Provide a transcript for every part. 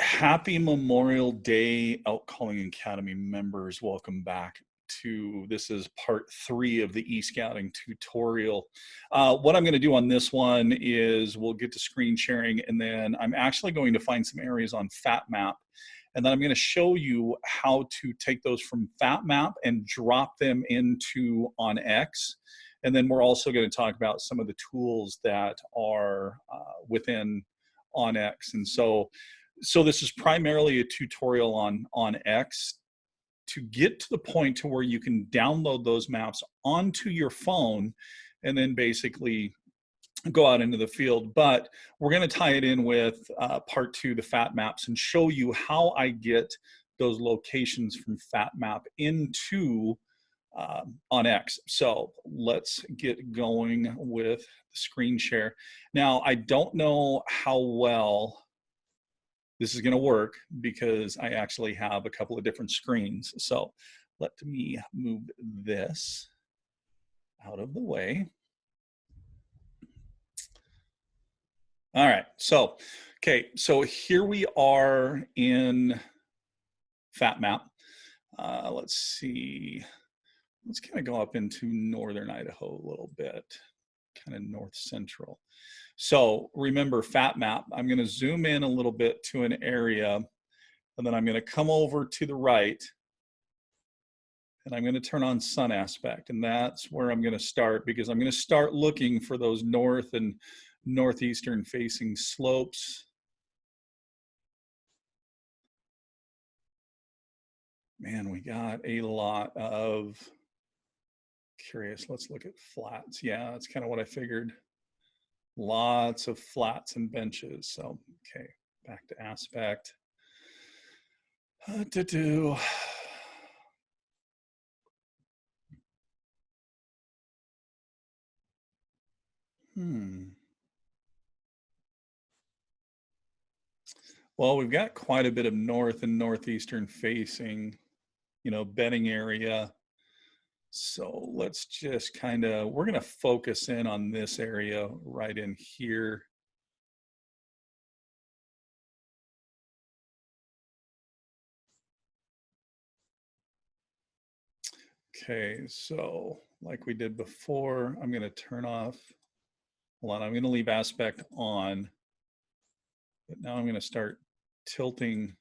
Happy Memorial Day, Elk Calling Academy members. Welcome back to, this is part 3 of the e-scouting tutorial. What I'm going to do on this one is we'll get to screen sharing, and then I'm actually going to find some areas on Fatmap, and then I'm going to show you how to take those from Fatmap and drop them into OnX. And then we're also going to talk about some of the tools that are within OnX. And so this is primarily a tutorial on OnX to get to the point to where you can download those maps onto your phone and then basically go out into the field. But we're going to tie it in with part 2, the Fatmaps, and show you how I get those locations from Fatmap into OnX. So let's get going with the screen share. Now, I don't know how well this is going to work because I actually have a couple of different screens. So let me move this out of the way. All right, so, okay, so here we are in Fatmap. Let's see, let's kind of go up into northern Idaho a little bit, kind of north central. So remember Fatmap, I'm going to zoom in a little bit to an area, and then I'm going to come over to the right, and I'm going to turn on sun aspect, and that's where I'm going to start, because I'm going to start looking for those north and northeastern facing slopes. Man, we got a lot of, curious, let's look at flats. Yeah, that's kind of what I figured. Lots of flats and benches. So, okay, back to aspect. Well, we've got quite a bit of north and northeastern facing, bedding area. So let's just kind of, we're going to focus in on this area right in here. Okay, so like we did before, I'm going to turn off, hold on, I'm going to leave aspect on, but now I'm going to start tilting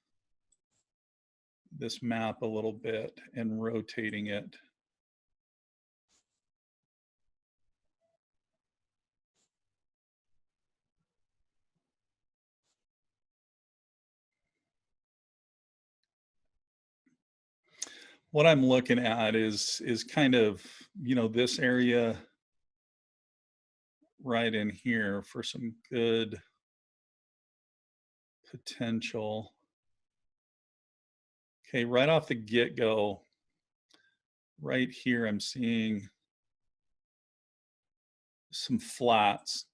this map a little bit and rotating it. What I'm looking at is kind of, this area right in here for some good potential. Okay, right off the get-go, right here, I'm seeing some flats.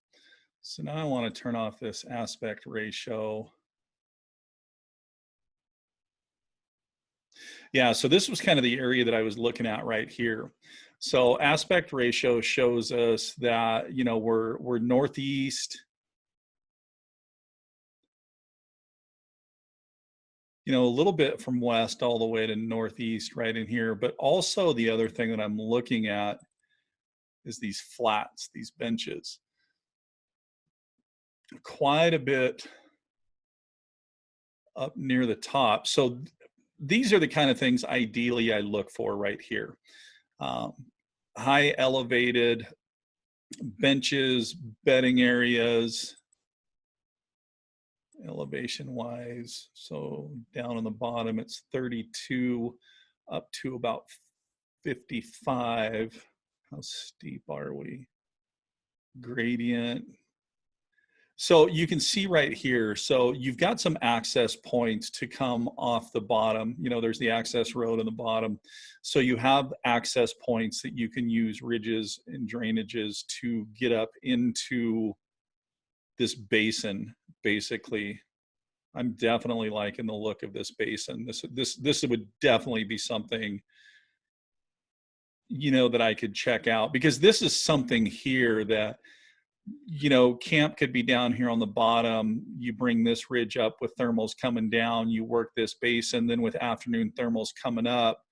So now I want to turn off this aspect ratio. Yeah, so this was kind of the area that I was looking at right here. So aspect ratio shows us that, we're northeast, a little bit from west all the way to northeast right in here. But also the other thing that I'm looking at is these flats, these benches. Quite a bit up near the top. So these are the kind of things ideally I look for right here. High elevated benches, bedding areas, elevation wise. So down on the bottom, it's 32 up to about 55. How steep are we? Gradient. So you can see right here, so you've got some access points to come off the bottom. There's the access road on the bottom. So you have access points that you can use, ridges and drainages, to get up into this basin, basically. I'm definitely liking the look of this basin. This would definitely be something, that I could check out, because this is something here that you know, camp could be down here on the bottom. You bring this ridge up with thermals coming down, you work this basin, then with afternoon thermals coming up,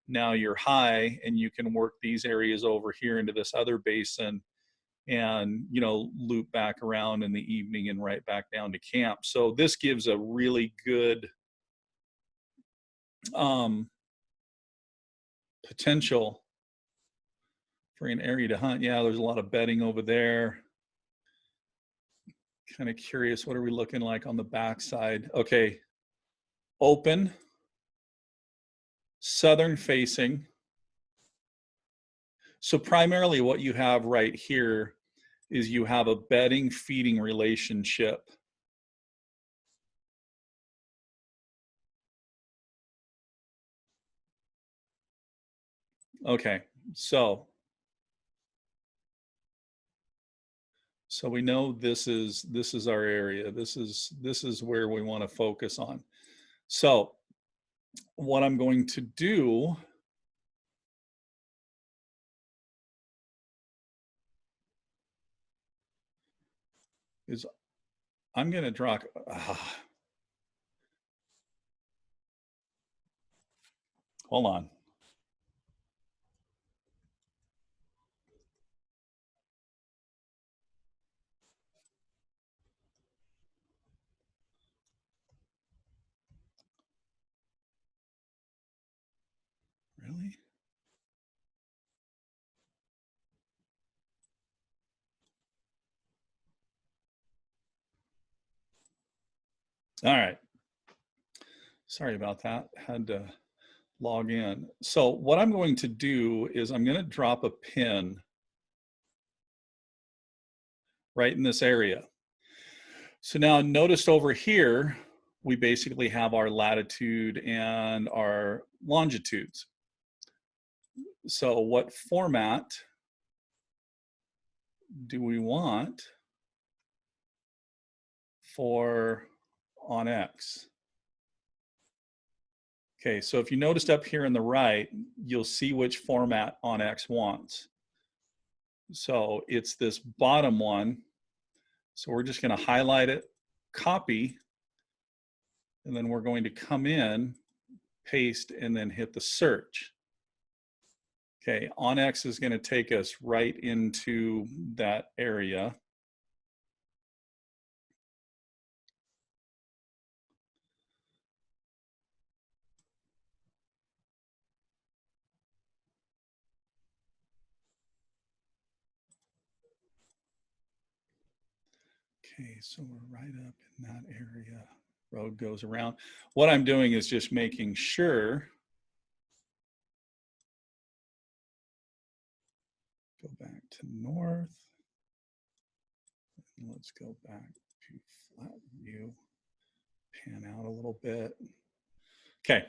now you're high and you can work these areas over here into this other basin and, you know, loop back around in the evening and right back down to camp. So this gives a really good potential for an area to hunt. Yeah, there's a lot of bedding over there. Kind of curious, what are we looking like on the backside? Okay, open, southern facing. So primarily what you have right here is you have a bedding feeding relationship. Okay, so we know this is our area. This is where we want to focus on. So what I'm going to do is I'm going to draw. Hold on. Really? All right. Sorry about that. Had to log in. So what I'm going to do is I'm going to drop a pin right in this area. So now notice over here, we basically have our latitude and our longitudes. So what format do we want for OnX? Okay, so if you noticed up here in the right, you'll see which format OnX wants. So it's this bottom one. So we're just going to highlight it, copy, and then we're going to come in, paste, and then hit the search. Okay, OnX is going to take us right into that area. Okay, so we're right up in that area. Road goes around. What I'm doing is just making sure. Go back to north. And let's go back to flat view. Pan out a little bit. Okay.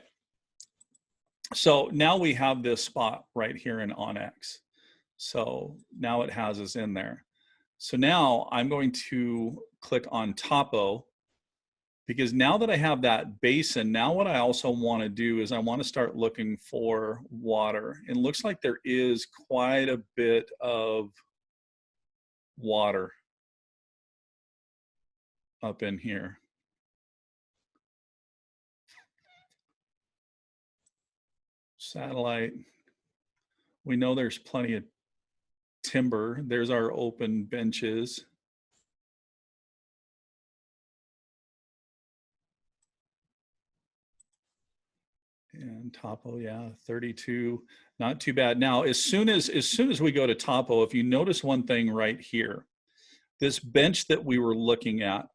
So now we have this spot right here in OnX. So now it has us in there. So now I'm going to click on Topo, because now that I have that basin, now what I also want to do is I want to start looking for water. It looks like there is quite a bit of water up in here. Satellite. We know there's plenty of timber. There's our open benches. And Topo, yeah, 32, not too bad. Now, as soon as we go to Topo, if you notice one thing right here, this bench that we were looking at,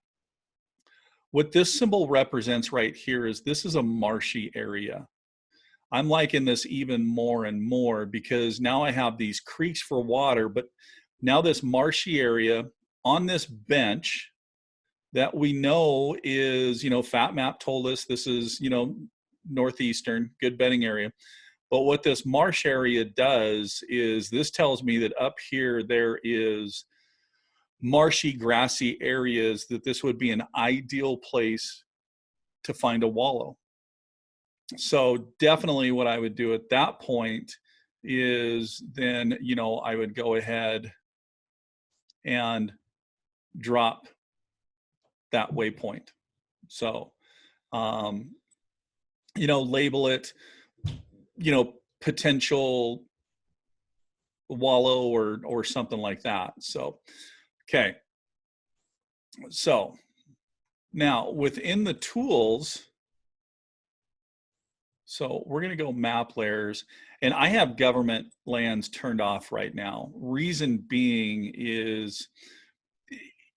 what this symbol represents right here is this is a marshy area. I'm liking this even more and more because now I have these creeks for water, but now this marshy area on this bench that we know is, you know, Fatmap told us this is, you know, northeastern, good bedding area. But what this marsh area does is this tells me that up here there is marshy, grassy areas, that this would be an ideal place to find a wallow. So definitely what I would do at that point is then, you know, I would go ahead and drop that waypoint. So, you know, label it, you know, potential wallow or something like that. So, okay. So now within the tools, so we're going to go map layers, and I have government lands turned off right now. Reason being is,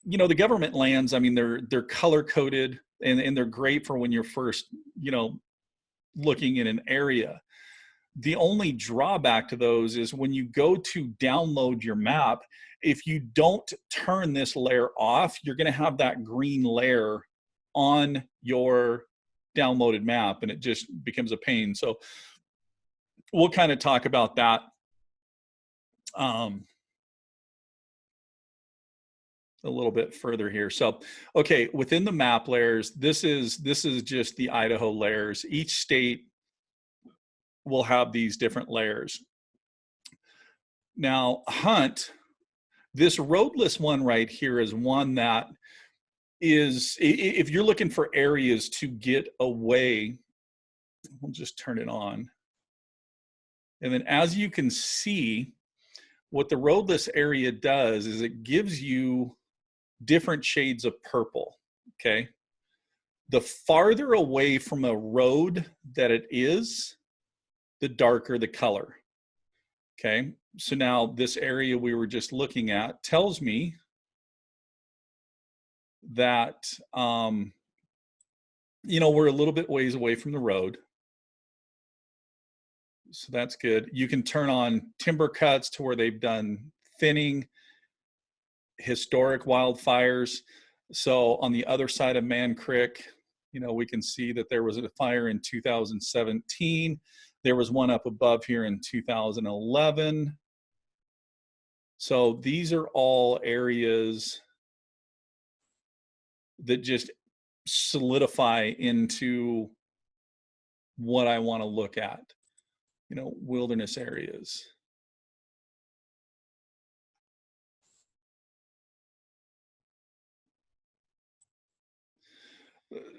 you know, the government lands, I mean, they're color coded and they're great for when you're first, you know, looking in an area. The only drawback to those is when you go to download your map, if you don't turn this layer off, you're going to have that green layer on your downloaded map, and it just becomes a pain. So we'll kind of talk about that a little bit further here. So, okay, within the map layers, this is just the Idaho layers. Each state will have these different layers. Now, hunt, this roadless one right here is one that is, if you're looking for areas to get away, we'll just turn it on. And then as you can see, what the roadless area does is it gives you different shades of purple, okay? The farther away from a road that it is, the darker the color, okay? So now this area we were just looking at tells me that, you know, we're a little bit ways away from the road. So that's good. You can turn on timber cuts to where they've done thinning, historic wildfires. So on the other side of Man Creek, you know, we can see that there was a fire in 2017. There was one up above here in 2011. So these are all areas that just solidify into what I want to look at, you know, wilderness areas.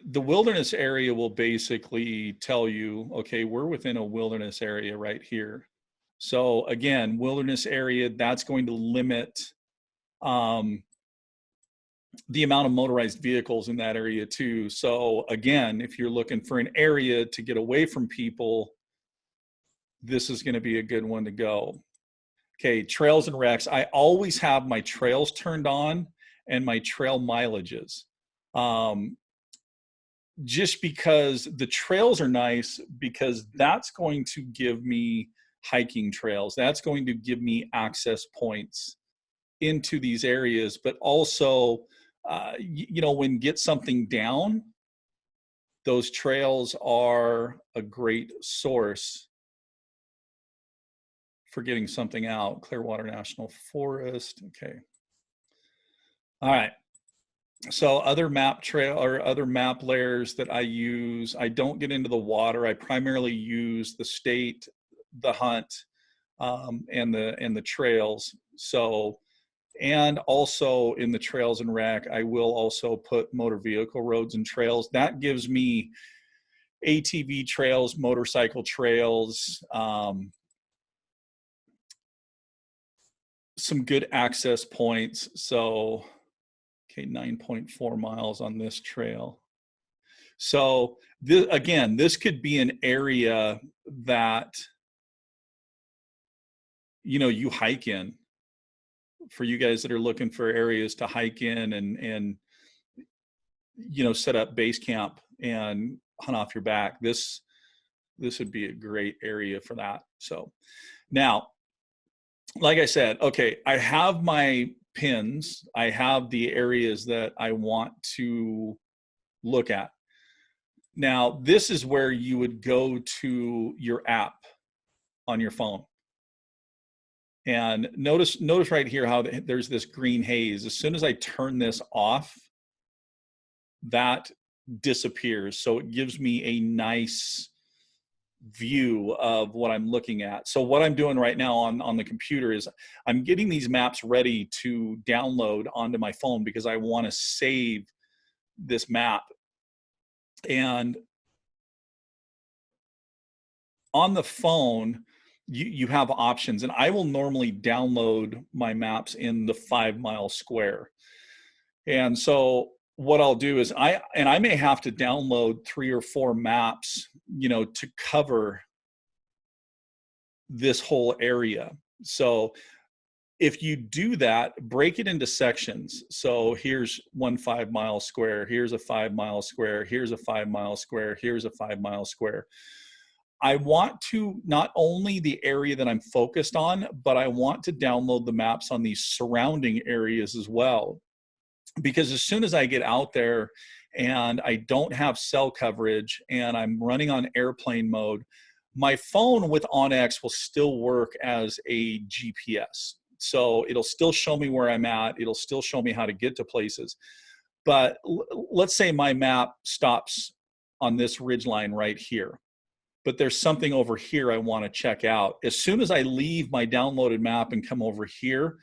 The wilderness area will basically tell you, okay, we're within a wilderness area right here. So again, wilderness area, that's going to limit the amount of motorized vehicles in that area too. So again, if you're looking for an area to get away from people, this is going to be a good one to go. Okay, trails and recs. I always have my trails turned on and my trail mileages. Just because the trails are nice, because that's going to give me hiking trails. That's going to give me access points into these areas, but also, you know, when get something down, those trails are a great source for getting something out. Clearwater National Forest. Okay. All right. So other map trail or other map layers that I use, I don't get into the water. I primarily use the state, the hunt, and the trails. So, and also in the trails and rec, I will also put motor vehicle roads and trails. That gives me ATV trails, motorcycle trails, some good access points. So, okay, 9.4 miles on this trail. So this, again, this could be an area that, you know, you hike in. For you guys that are looking for areas to hike in and you know, set up base camp and hunt off your back, this would be a great area for that. So now, like I said, okay, I have my pins, I have the areas that I want to look at. Now, this is where you would go to your app on your phone. And notice right here how there's this green haze. As soon as I turn this off, that disappears. So it gives me a nice view of what I'm looking at. So what I'm doing right now on the computer is I'm getting these maps ready to download onto my phone because I want to save this map. And on the phone, you have options, and I will normally download my maps in the 5-mile square. And so what I'll do is I may have to download 3 or 4 maps, to cover this whole area. So if you do that, break it into sections. So here's 1 5-mile square, here's a 5-mile square, here's a 5-mile square, here's a 5-mile square. I want to not only the area that I'm focused on, but I want to download the maps on these surrounding areas as well. Because as soon as I get out there and I don't have cell coverage and I'm running on airplane mode, my phone with OnX will still work as a GPS. So it'll still show me where I'm at. It'll still show me how to get to places. But let's say my map stops on this ridgeline right here, but there's something over here I want to check out. As soon as I leave my downloaded map and come over here,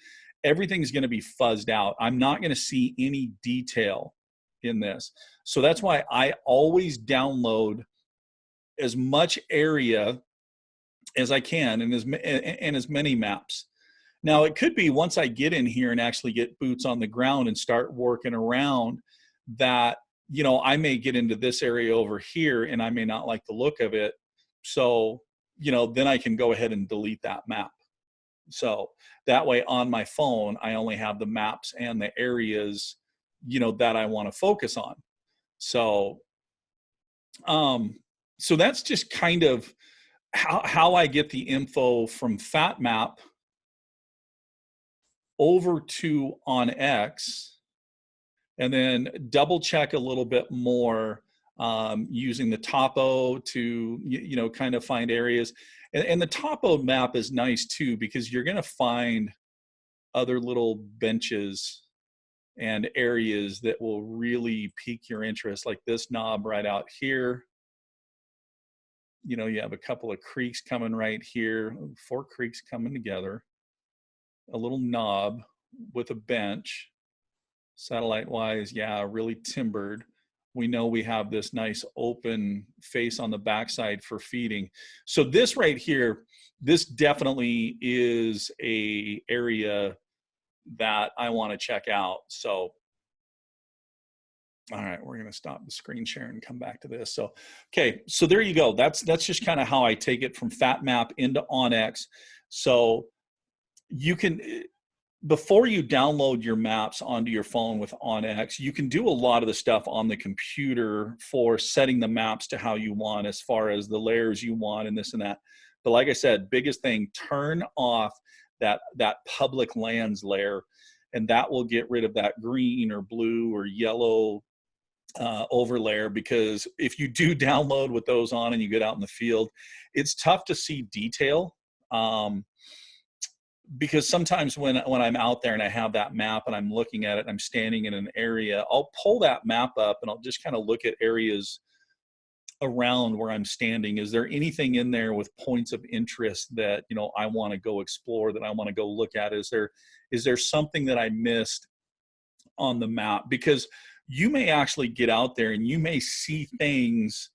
everything's going to be fuzzed out. I'm not going to see any detail in this. So that's why I always download as much area as I can and as many maps. Now, it could be once I get in here and actually get boots on the ground and start working around that, I may get into this area over here and I may not like the look of it. So, then I can go ahead and delete that map. So that way on my phone, I only have the maps and the areas, that I want to focus on. So, so that's just kind of how I get the info from Fatmap over to OnX, and then double check a little bit more using the topo to kind of find areas. And the topo map is nice too, because you're going to find other little benches and areas that will really pique your interest, like this knob right out here. You have a couple of creeks coming right here, 4 creeks coming together, a little knob with a bench, satellite wise, yeah, really timbered. We know we have this nice open face on the backside for feeding. So this right here, this definitely is a area that I want to check out. So, all right, we're going to stop the screen share and come back to this. So, okay, so there you go. That's just kind of how I take it from Fatmap into OnX. So you can, before you download your maps onto your phone with OnX, you can do a lot of the stuff on the computer for setting the maps to how you want, as far as the layers you want and this and that. But like I said, biggest thing, turn off that public lands layer, and that will get rid of that green or blue or yellow overlayer. Because if you do download with those on and you get out in the field, it's tough to see detail. Because sometimes when I'm out there and I have that map and I'm looking at it and I'm standing in an area, I'll pull that map up and I'll just kind of look at areas around where I'm standing. Is there anything in there with points of interest that I want to go explore, that I want to go look at? Is there something that I missed on the map? Because you may actually get out there and you may see things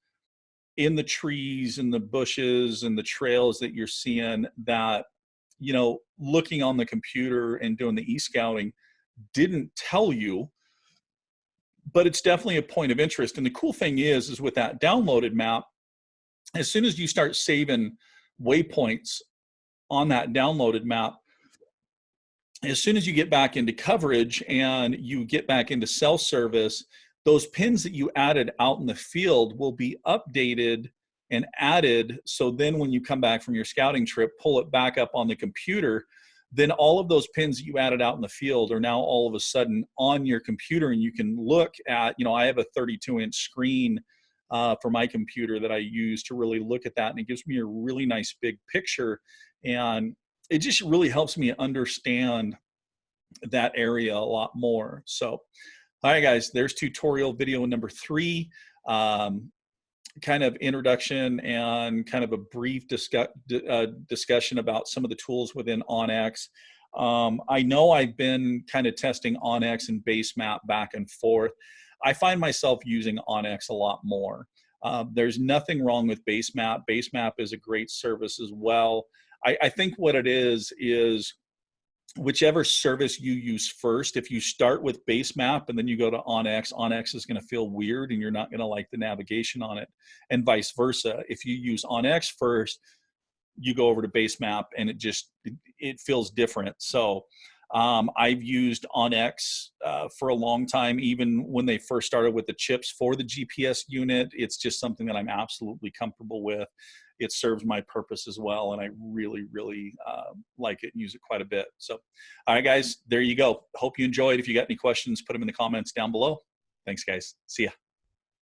in the trees and the bushes and the trails that you're seeing that looking on the computer and doing the e-scouting didn't tell you, but it's definitely a point of interest. And the cool thing is with that downloaded map, as soon as you start saving waypoints on that downloaded map, as soon as you get back into coverage and you get back into cell service, those pins that you added out in the field will be updated and added. So then when you come back from your scouting trip, pull it back up on the computer, then all of those pins that you added out in the field are now all of a sudden on your computer, and you can look at, I have a 32-inch screen for my computer that I use to really look at that, and it gives me a really nice big picture, and it just really helps me understand that area a lot more. So, all right, guys, there's tutorial video number 3. kind of introduction and kind of a brief discussion about some of the tools within OnX. I know I've been kind of testing OnX and Basemap back and forth. I find myself using OnX a lot more. There's nothing wrong with Basemap. Basemap is a great service as well. I think what it is whichever service you use first. If you start with Basemap and then you go to OnX, OnX is going to feel weird and you're not going to like the navigation on it, and vice versa. If you use OnX first, you go over to Basemap and it feels different. So I've used OnX for a long time, even when they first started with the chips for the GPS unit. It's just something that I'm absolutely comfortable with. It serves my purpose as well, and I really, really like it and use it quite a bit. So, all right, guys, there you go. Hope you enjoyed. If you got any questions, put them in the comments down below. Thanks, guys. See ya.